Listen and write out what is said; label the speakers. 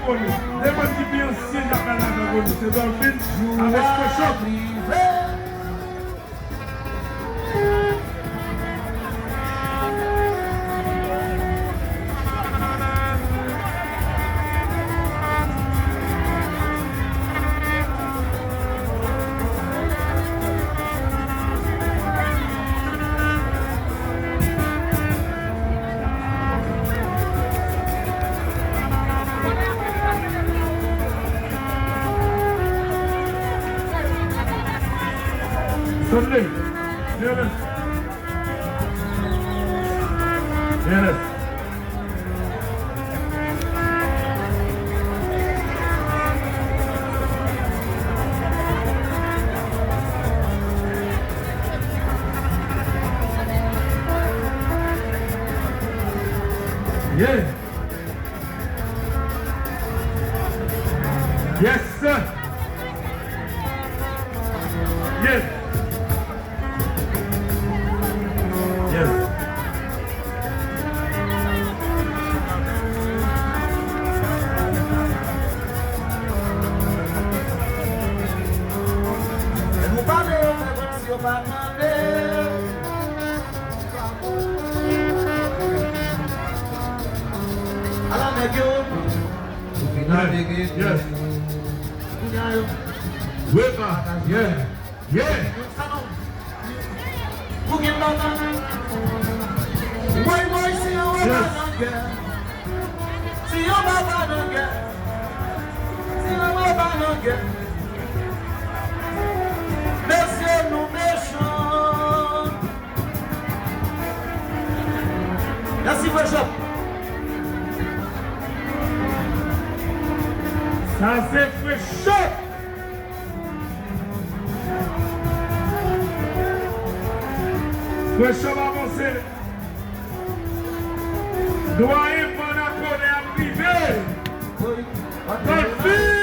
Speaker 1: connu. Les gens qui viennent anciens, il y a pas là c'est Dolphin avec ce choc. Sunday, Dennis. Dennis. Yeah. Yes, sir. Yes. Yes.
Speaker 2: Et nous parlons, mais si on va demander. Alors, mes
Speaker 1: Yes. Yes. Wake up. Yeah. Yeah.
Speaker 2: Messieurs, nous méchants. Merci, Bishop.
Speaker 1: Ça c'est fait chaud. Fait chaud avancé. Doyen Monaco est arrivé. Dolphin.